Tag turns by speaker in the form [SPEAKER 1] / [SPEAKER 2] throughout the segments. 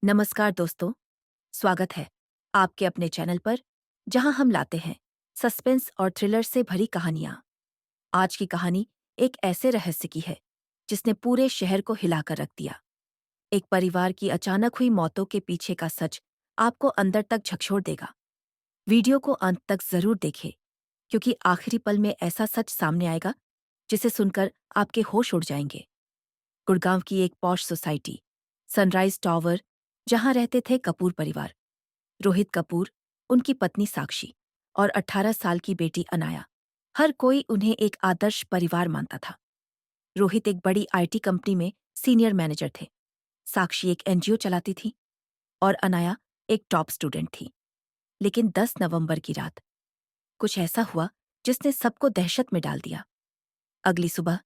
[SPEAKER 1] नमस्कार दोस्तों, स्वागत है आपके अपने चैनल पर जहां हम लाते हैं सस्पेंस और थ्रिलर से भरी कहानियां। आज की कहानी एक ऐसे रहस्य की है जिसने पूरे शहर को हिलाकर रख दिया। एक परिवार की अचानक हुई मौतों के पीछे का सच आपको अंदर तक झकझोर देगा। वीडियो को अंत तक जरूर देखें, क्योंकि आखिरी पल में ऐसा सच सामने आएगा जिसे सुनकर आपके होश उड़ जाएंगे। गुड़गांव की एक पॉश सोसाइटी, सनराइज टावर, जहां रहते थे कपूर परिवार। रोहित कपूर, उनकी पत्नी साक्षी और 18 साल की बेटी अनाया। हर कोई उन्हें एक आदर्श परिवार मानता था। रोहित एक बड़ी आईटी कंपनी में सीनियर मैनेजर थे। साक्षी एक एनजीओ चलाती थी और अनाया एक टॉप स्टूडेंट थी। लेकिन 10 नवंबर की रात कुछ ऐसा हुआ जिसने सबको दहशत में डाल दिया। अगली सुबह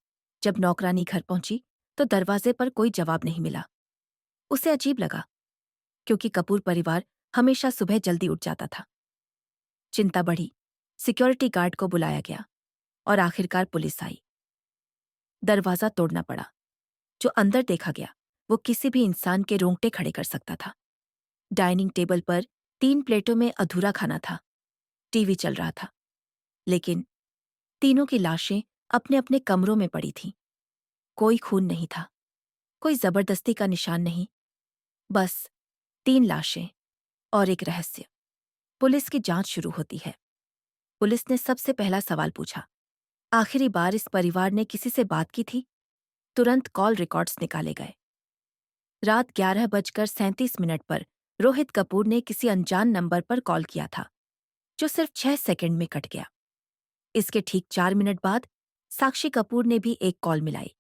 [SPEAKER 1] जब नौकरानी घर पहुंची तो दरवाजे पर कोई जवाब नहीं मिला। उसे अजीब लगा, क्योंकि कपूर परिवार हमेशा सुबह जल्दी उठ जाता था। चिंता बढ़ी, सिक्योरिटी गार्ड को बुलाया गया और आखिरकार पुलिस आई। दरवाजा तोड़ना पड़ा। जो अंदर देखा गया वो किसी भी इंसान के रोंगटे खड़े कर सकता था। डाइनिंग टेबल पर 3 प्लेटों में अधूरा खाना था। टीवी चल रहा था, लेकिन तीनों की लाशें अपने अपने कमरों में पड़ी थीं। कोई खून नहीं था, कोई जबरदस्ती का निशान नहीं, बस 3 लाशें और एक रहस्य। पुलिस की जांच शुरू होती है। पुलिस ने सबसे पहला सवाल पूछा, आखिरी बार इस परिवार ने किसी से बात की थी? तुरंत कॉल रिकॉर्ड्स निकाले गए। रात 11:37 पर रोहित कपूर ने किसी अनजान नंबर पर कॉल किया था, जो सिर्फ 6 सेकंड में कट गया। इसके ठीक 4 मिनट बाद साक्षी कपूर ने भी एक कॉल मिलाई,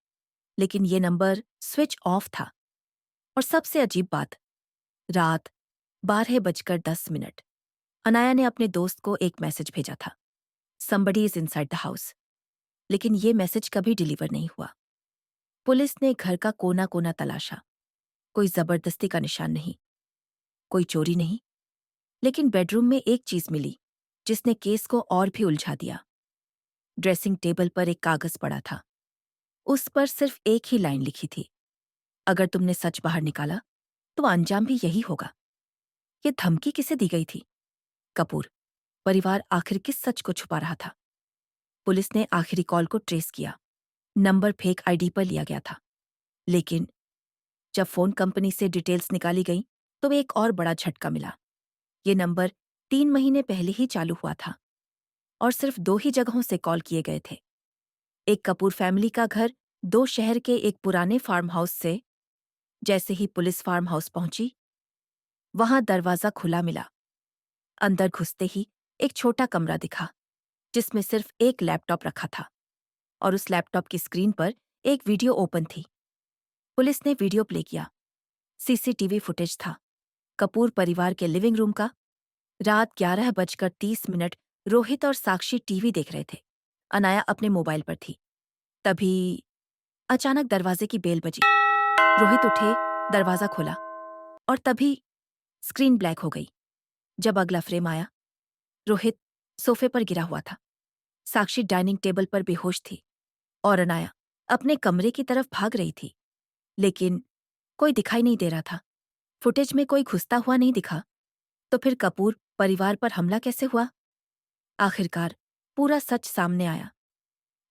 [SPEAKER 1] लेकिन ये नंबर स्विच ऑफ था। और सबसे अजीब बात, रात 12:10 अनाया ने अपने दोस्त को एक मैसेज भेजा था, somebody is inside the house. लेकिन ये मैसेज कभी डिलीवर नहीं हुआ। पुलिस ने घर का कोना कोना तलाशा। कोई जबरदस्ती का निशान नहीं, कोई चोरी नहीं, लेकिन बेडरूम में एक चीज मिली जिसने केस को और भी उलझा दिया। ड्रेसिंग टेबल पर एक कागज पड़ा था। उस पर सिर्फ एक ही लाइन लिखी थी, अगर तुमने सच बाहर निकाला तो अंजाम भी यही होगा। ये धमकी किसे दी गई थी? कपूर परिवार आखिर किस सच को छुपा रहा था? पुलिस ने आखिरी कॉल को ट्रेस किया। नंबर फेक आईडी पर लिया गया था, लेकिन जब फोन कंपनी से डिटेल्स निकाली गई तो एक और बड़ा झटका मिला। ये नंबर 3 महीने पहले ही चालू हुआ था और सिर्फ 2 ही जगहों से कॉल किए गए थे। एक कपूर फैमिली का घर 2 शहर के एक पुराने फार्म हाउस से। जैसे ही पुलिस फार्म हाउस पहुंची, वहां दरवाजा खुला मिला। अंदर घुसते ही एक छोटा कमरा दिखा, जिसमें सिर्फ एक लैपटॉप रखा था और उस लैपटॉप की स्क्रीन पर एक वीडियो ओपन थी। पुलिस ने वीडियो प्ले किया। सीसीटीवी फुटेज था, कपूर परिवार के लिविंग रूम का। रात 11:30 रोहित और साक्षी टीवी देख रहे थे। अनाया अपने मोबाइल पर थी। तभी अचानक दरवाजे की बेल बजी। रोहित उठे, दरवाजा खोला और तभी स्क्रीन ब्लैक हो गई। जब अगला फ्रेम आया, रोहित सोफे पर गिरा हुआ था। साक्षी डाइनिंग टेबल पर बेहोश थी और अनाया अपने कमरे की तरफ भाग रही थी। लेकिन कोई दिखाई नहीं दे रहा था। फुटेज में कोई घुसता हुआ नहीं दिखा। तो फिर कपूर परिवार पर हमला कैसे हुआ? आखिरकार पूरा सच सामने आया।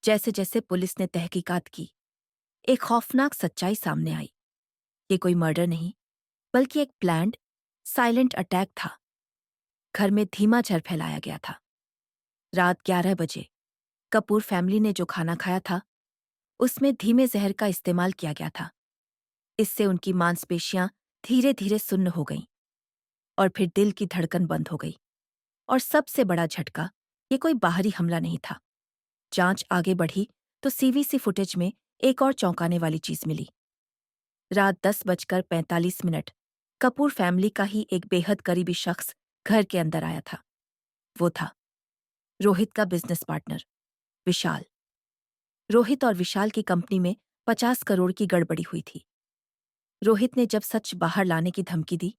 [SPEAKER 1] जैसे जैसे पुलिस ने तहकीकात की, एक खौफनाक सच्चाई सामने आई। ये कोई मर्डर नहीं, बल्कि एक प्लान्ड, साइलेंट अटैक था। घर में धीमा जहर फैलाया गया था। रात 11 बजे कपूर फैमिली ने जो खाना खाया था, उसमें धीमे जहर का इस्तेमाल किया गया था। इससे उनकी मांसपेशियां धीरे धीरे सुन्न हो गईं और फिर दिल की धड़कन बंद हो गई। और सबसे बड़ा झटका, ये कोई बाहरी हमला नहीं था। जांच आगे बढ़ी तो सीवीसी फुटेज में एक और चौंकाने वाली चीज मिली। रात 10:45 कपूर फैमिली का ही एक बेहद करीबी शख्स घर के अंदर आया था। वो था रोहित का बिजनेस पार्टनर, विशाल। रोहित और विशाल की कंपनी में 50 करोड़ की गड़बड़ी हुई थी। रोहित ने जब सच बाहर लाने की धमकी दी,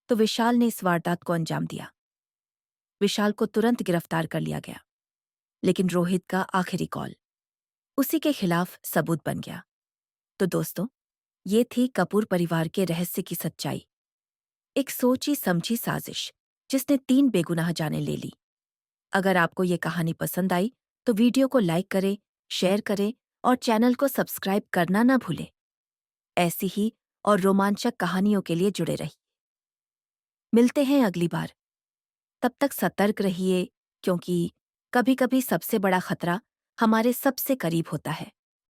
[SPEAKER 1] तो विशाल ने इस वारदात को अंजाम दिया। विशाल को तुरंत गिरफ्तार कर लिया गया, लेकिन रोहित का आखिरी कॉल उसी के खिलाफ सबूत बन गया। तो दोस्तों, ये थी कपूर परिवार के रहस्य की सच्चाई। एक सोची समझी साजिश जिसने 3 बेगुनाह जानें ले ली। अगर आपको ये कहानी पसंद आई तो वीडियो को लाइक करें, शेयर करें और चैनल को सब्सक्राइब करना ना भूलें। ऐसी ही और रोमांचक कहानियों के लिए जुड़े रहिए। मिलते हैं अगली बार। तब तक सतर्क रहिए, क्योंकि कभी-कभी सबसे बड़ा खतरा हमारे सबसे करीब होता है।